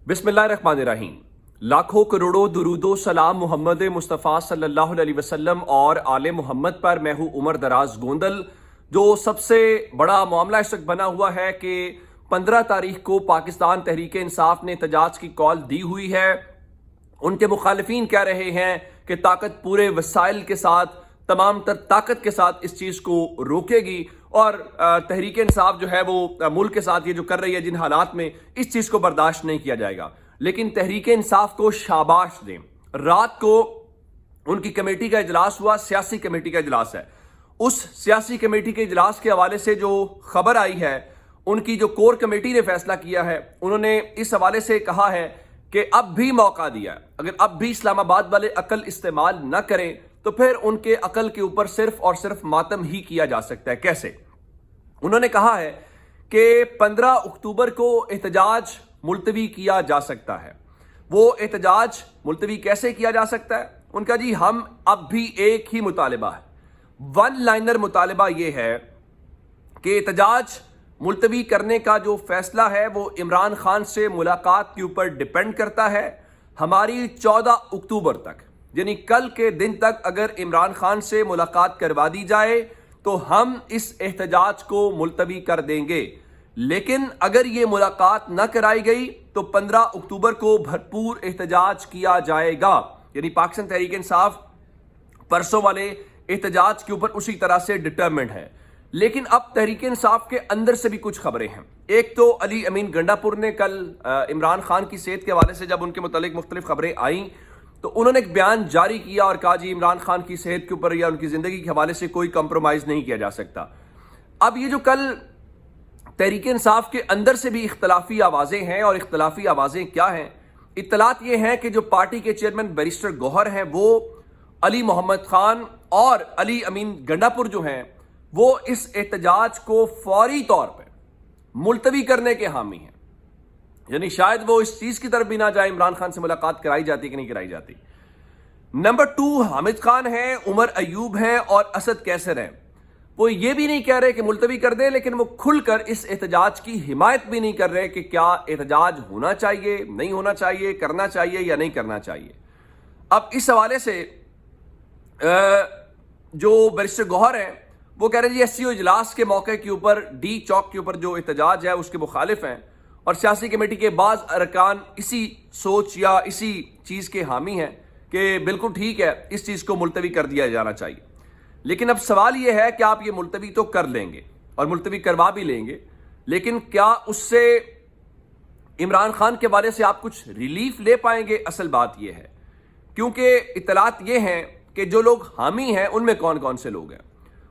बिस्मिल्लाहिर्रहमानिर्रहीम। लाखों करोड़ों दुरूदो सलाम मोहम्मद मुस्तफ़ा सल्लल्लाहु अलैहि वसल्लम और आले मोहम्मद पर। मैं हूँ उमर दराज गोंदल। जो सबसे बड़ा मामला इस वक्त बना हुआ है कि 15 तारीख को पाकिस्तान तहरीक इंसाफ ने एहतजाज की कॉल दी हुई है। उनके मुखालिफिन कह रहे हैं कि ताकत पूरे वसाइल के साथ, तमाम तर ताकत के साथ इस चीज़ को रोकेगी और तहरीक इंसाफ जो है वो मुल्क के साथ ये जो कर रही है जिन हालात में, इस चीज़ को बर्दाश्त नहीं किया जाएगा। लेकिन तहरीक इंसाफ को शाबाश दें। रात को उनकी कमेटी का इजलास हुआ, सियासी कमेटी का इजलास है। उस सियासी कमेटी के इजलास के हवाले से जो खबर आई है, उनकी जो कोर कमेटी ने फैसला किया है, उन्होंने इस हवाले से कहा है कि अब भी मौका दिया है, अगर अब भी इस्लामाबाद वाले अकल इस्तेमाल न करें तो फिर उनके अकल के ऊपर सिर्फ और सिर्फ मातम ही किया जा सकता है। कैसे? उन्होंने कहा है कि 15 अक्टूबर को एहतजाज मुलतवी किया जा सकता है। वो एहतजाज मुलतवी कैसे किया जा सकता है? उनका जी हम अब भी एक ही मुतालिबा है, वन लाइनर मुतालिबा ये है कि एहतजाज मुलतवी करने का जो फैसला है वो इमरान खान से मुलाकात के ऊपर डिपेंड करता है। हमारी 14 अक्टूबर तक, यानी कल के दिन तक अगर इमरान खान से मुलाकात करवा दी जाए तो हम इस एहतजाज को मुलतवी कर देंगे। लेकिन अगर ये मुलाकात न कराई गई तो 15 अक्टूबर को भरपूर एहतजाज किया जाएगा। यानी पाकिस्तान तहरीक इंसाफ परसों वाले एहतजाज के ऊपर उसी तरह से डिटरमिन्ड है। लेकिन अब तहरीक इंसाफ के अंदर से भी कुछ खबरें हैं। एक तो अली अमीन गंडापुर ने कल इमरान खान की सेहत के हवाले से जब उनके मुतालिक मुख्तलिफ खबरें आईं तो उन्होंने एक बयान जारी किया और कहा जी इमरान खान की सेहत के ऊपर या उनकी ज़िंदगी के हवाले से कोई कंप्रोमाइज़ नहीं किया जा सकता। अब ये जो कल तहरीक इंसाफ के अंदर से भी इख्तलाफी आवाज़ें हैं, और इख्तलाफी आवाज़ें क्या हैं? इत्तलात ये हैं कि जो पार्टी के चेयरमैन बैरिस्टर गौहर हैं वो अली मोहम्मद खान और अली अमीन गंडापुर जो हैं वो इस एहतजाज को फौरी तौर पर मुलतवी करने के हामी हैं। यानी शायद वो इस चीज की तरफ भी ना जाए इमरान खान से मुलाकात कराई जाती कि नहीं कराई जाती। नंबर 2 हामिद खान हैं, उमर अयूब हैं और असद कैसर हैं। वो ये भी नहीं कह रहे कि मुलतवी कर दें, लेकिन वो खुलकर इस एहतजाज की हिमायत भी नहीं कर रहे कि क्या एहतजाज होना चाहिए, नहीं होना चाहिए, करना चाहिए या नहीं करना चाहिए। अब इस हवाले से जो बैरिस्टर गौहर हैं वो कह रहे हैं जी एससीओ इजलास के मौके के ऊपर डी चौक के ऊपर जो एहतजाज है उसके मुखालिफ हैं, और सियासी कमेटी के बाज़ अरकान इसी सोच या इसी चीज़ के हामी हैं कि बिल्कुल ठीक है, इस चीज़ को मुलतवी कर दिया जाना चाहिए। लेकिन अब सवाल यह है कि आप ये मुलतवी तो कर लेंगे और मुलतवी करवा भी लेंगे, लेकिन क्या उससे इमरान खान के बारे से आप कुछ रिलीफ ले पाएंगे? असल बात यह है, क्योंकि इत्तलात ये हैं कि जो लोग हामी हैं उनमें कौन कौन से लोग हैं।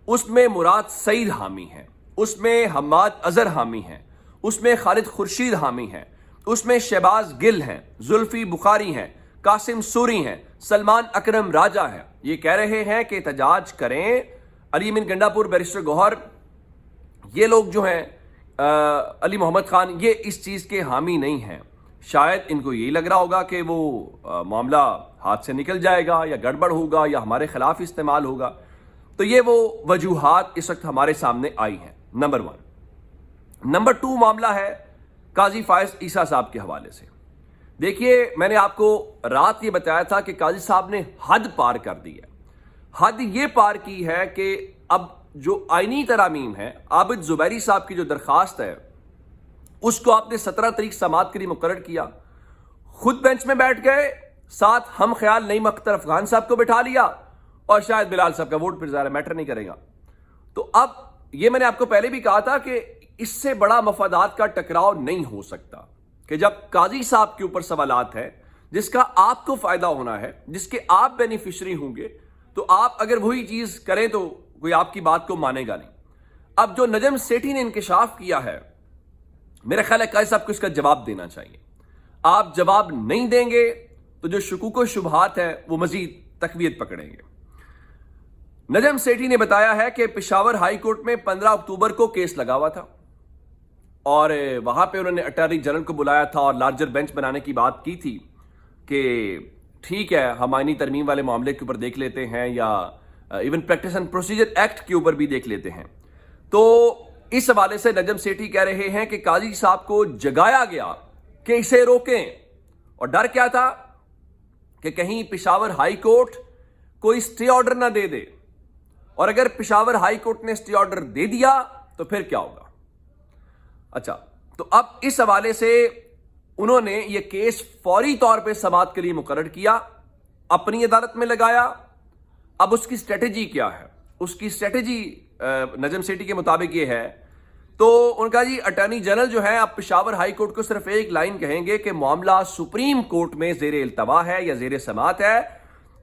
उसमें मुराद सईद हामी हैं, उसमें हम्माद अजहर हामी हैं, उसमें खालिद खुर्शीद हामी हैं, उसमें शहबाज गिल हैं, जुल्फी बुखारी हैं, कासिम सूरी हैं, सलमान अकरम राजा हैं। ये कह रहे हैं कि एहतजाज करें। अली अमीन गंडापुर, बैरिस्टर गौहर, ये लोग जो हैं अली मोहम्मद खान, ये इस चीज़ के हामी नहीं हैं। शायद इनको यही लग रहा होगा कि वो मामला हाथ से निकल जाएगा या गड़बड़ होगा या हमारे खिलाफ इस्तेमाल होगा। तो ये वो वजूहात इस वक्त हमारे सामने आई हैं। नंबर 1। नंबर 2 मामला है काजी फायज ईसा साहब के हवाले से। देखिए, मैंने आपको रात ये बताया था कि काजी साहब ने हद पार कर दी है। हद ये पार की है कि अब जो आईनी तरामीम है, आबिद जुबैरी साहब की जो दरखास्त है उसको आपने 17 तारीख समाअत के लिए मुकर्रर किया, खुद बेंच में बैठ गए, साथ हम ख्याल नईम अख्तर अफगान साहब को बैठा लिया और शायद बिलाल साहब का वोट फिर ज़्यादा मैटर नहीं करेगा। तो अब ये मैंने आपको पहले भी कहा था कि इससे बड़ा मफादात का टकराव नहीं हो सकता कि जब काजी साहब के ऊपर सवालात है जिसका आपको फायदा होना है, जिसके आप बेनिफिशरी होंगे, तो आप अगर वही चीज करें तो कोई आपकी बात को मानेगा नहीं। अब जो नजम सेठी ने इंकशाफ किया है, मेरा ख्याल है काजी साहब को इसका जवाब देना चाहिए। आप जवाब नहीं देंगे तो जो शुकूक व शुबहात है वो मजीद तकवीत पकड़ेंगे। नजम सेठी ने बताया है कि पेशावर हाई कोर्ट में 15 अक्टूबर को केस लगा हुआ था और वहां पे उन्होंने अटॉर्नी जनरल को बुलाया था और लार्जर बेंच बनाने की बात की थी कि ठीक है, हम आईनी तरमीम वाले मामले के ऊपर देख लेते हैं या even practice and procedure act के ऊपर भी देख लेते हैं। तो इस हवाले से नजम सेठी कह रहे हैं कि काजी साहब को जगाया गया कि इसे रोकें, اور ڈر کیا تھا کہ کہیں پشاور ہائی کورٹ کوئی اسٹے آرڈر نہ دے دے، اور اگر پشاور ہائی کورٹ نے اسٹے آرڈر دے دیا تو پھر کیا ہوگا۔ اچھا، تو اب اس حوالے سے انہوں نے یہ کیس فوری طور پہ سماعت کے لیے مقرر کیا، اپنی عدالت میں لگایا۔ اب اس کی اسٹریٹجی کیا ہے؟ اس کی اسٹریٹجی نجم سیٹھی کے مطابق یہ ہے، تو ان کا جی اٹارنی جنرل جو ہے اب پشاور ہائی کورٹ کو صرف ایک لائن کہیں گے کہ معاملہ سپریم کورٹ میں زیر التوا ہے یا زیر سماعت ہے،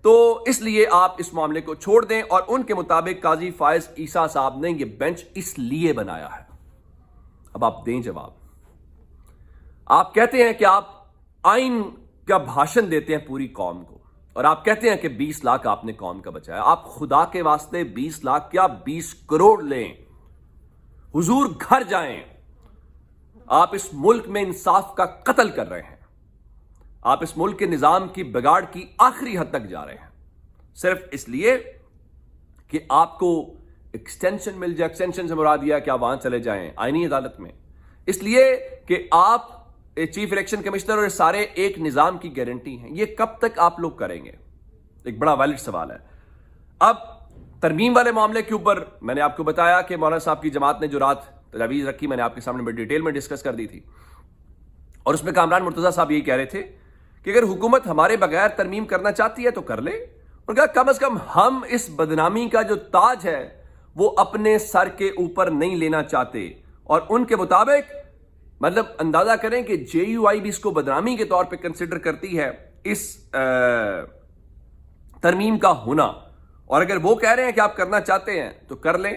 تو اس لیے آپ اس معاملے کو چھوڑ دیں۔ اور ان کے مطابق قاضی فائز عیسیٰ صاحب نے یہ بینچ اس لیے بنایا ہے۔ اب آپ دیں جواب۔ آپ کہتے ہیں کہ آپ آئین کا بھاشن دیتے ہیں پوری قوم کو، اور آپ کہتے ہیں کہ 20 لاکھ آپ نے قوم کا بچایا۔ آپ خدا کے واسطے 20 لاکھ کیا 20 کروڑ لیں، حضور گھر جائیں۔ آپ اس ملک میں انصاف کا قتل کر رہے ہیں، آپ اس ملک کے نظام کی بگاڑ کی آخری حد تک جا رہے ہیں، صرف اس لیے کہ آپ کو ایکسٹینشن مل جائے۔ ایکسٹینشن سے مراد یہ ہے کہ آپ وہاں چلے جائیں آئینی عدالت میں، اس لیے کہ آپ چیف الیکشن کمشنر اور سارے ایک نظام کی گارنٹی ہیں۔ یہ کب تک آپ لوگ کریں گے؟ ایک بڑا ویلڈ سوال ہے۔ اب ترمیم والے معاملے کے اوپر میں نے آپ کو بتایا کہ مولانا صاحب کی جماعت نے جو رات تجاویز رکھی، میں نے آپ کے سامنے بڑی ڈیٹیل میں ڈسکس کر دی تھی، اور اس میں کامران مرتضیٰ صاحب یہی کہہ رہے تھے کہ اگر حکومت ہمارے بغیر ترمیم کرنا چاہتی ہے تو کر لے، اور کہا کم از کم ہم اس بدنامی کا جو تاج ہے وہ اپنے سر کے اوپر نہیں لینا چاہتے۔ اور ان کے مطابق مطلب اندازہ کریں کہ جے یو آئی بھی اس کو بدنامی کے طور پہ کنسیڈر کرتی ہے اس ترمیم کا ہونا، اور اگر وہ کہہ رہے ہیں کہ آپ کرنا چاہتے ہیں تو کر لیں،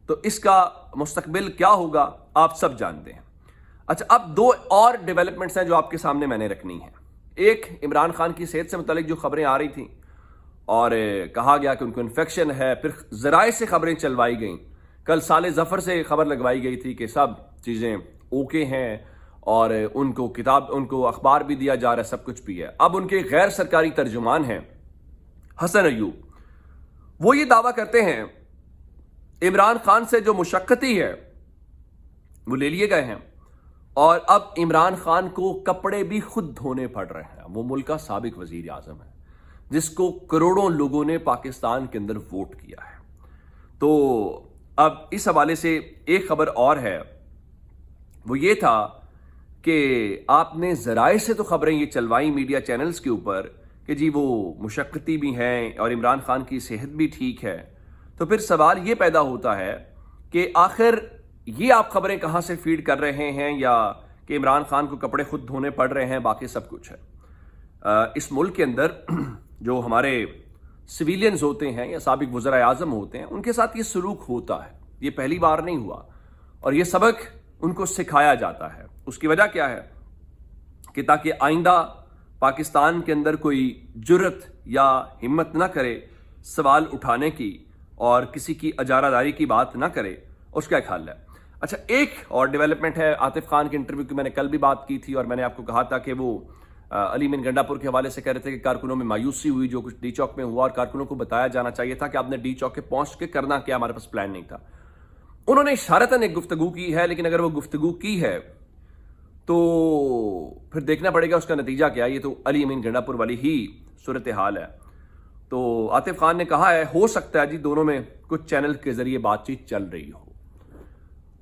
تو اس کا مستقبل کیا ہوگا آپ سب جانتے ہیں۔ اچھا، اب دو اور ڈیولپمنٹس ہیں جو آپ کے سامنے میں نے رکھنی ہیں۔ ایک، عمران خان کی صحت سے متعلق جو خبریں آ رہی تھیں اور کہا گیا کہ ان کو انفیکشن ہے، پھر ذرائع سے خبریں چلوائی گئیں۔ کل سال ظفر سے خبر لگوائی گئی تھی کہ سب چیزیں اوکے ہیں، اور ان کو اخبار بھی دیا جا رہا ہے، سب کچھ بھی ہے۔ اب ان کے غیر سرکاری ترجمان ہیں حسن ایوب، وہ یہ دعویٰ کرتے ہیں عمران خان سے جو مشقتی ہے وہ لے لیے گئے ہیں، اور اب عمران خان کو کپڑے بھی خود دھونے پڑ رہے ہیں۔ وہ ملک کا سابق وزیر اعظم ہے جس کو کروڑوں لوگوں نے پاکستان کے اندر ووٹ کیا ہے۔ تو اب اس حوالے سے ایک خبر اور ہے، وہ یہ تھا کہ آپ نے ذرائع سے تو خبریں یہ چلوائیں میڈیا چینلز کے اوپر کہ جی وہ مشقتی بھی ہیں اور عمران خان کی صحت بھی ٹھیک ہے، تو پھر سوال یہ پیدا ہوتا ہے کہ آخر یہ آپ خبریں کہاں سے فیڈ کر رہے ہیں، یا کہ عمران خان کو کپڑے خود دھونے پڑ رہے ہیں، باقی سب کچھ ہے۔ اس ملک کے اندر جو ہمارے سویلینز ہوتے ہیں یا سابق وزراء اعظم ہوتے ہیں، ان کے ساتھ یہ سلوک ہوتا ہے، یہ پہلی بار نہیں ہوا، اور یہ سبق ان کو سکھایا جاتا ہے۔ اس کی وجہ کیا ہے کہ تاکہ آئندہ پاکستان کے اندر کوئی جرت یا ہمت نہ کرے سوال اٹھانے کی اور کسی کی اجارہ داری کی بات نہ کرے، اس کا ایک حل ہے۔ اچھا، ایک اور ڈیولپمنٹ ہے، عاطف خان کے انٹرویو کی میں نے کل بھی بات کی تھی، اور میں نے آپ کو کہا تھا کہ وہ علی مین گنڈا پور کے حوالے سے کہہ رہے تھے کہ کارکنوں میں مایوسی ہوئی جو کچھ ڈی چوک میں ہوا، اور کارکنوں کو بتایا جانا چاہیے تھا کہ آپ نے ڈی چوک کے پہنچ کے کرنا کیا، ہمارے پاس پلان نہیں تھا۔ انہوں نے اشارتاً ایک گفتگو کی ہے، لیکن اگر وہ گفتگو کی ہے تو پھر دیکھنا پڑے گا اس کا نتیجہ کیا۔ یہ تو علی امین گنڈا پور والی ہی صورتحال ہے۔ تو عاطف خان نے کہا ہے ہو سکتا ہے جی دونوں میں کچھ چینل کے ذریعے بات چیت چل رہی ہو۔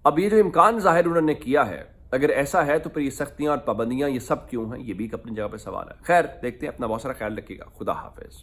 اب یہ جو امکان ظاہر انہوں نے کیا ہے، اگر ایسا ہے تو پھر یہ سختیاں اور پابندیاں یہ سب کیوں ہیں، یہ بھی ایک اپنی جگہ پہ سوال ہے۔ خیر، دیکھتے ہیں، اپنا بہت سارا خیال رکھیے گا۔ خدا حافظ۔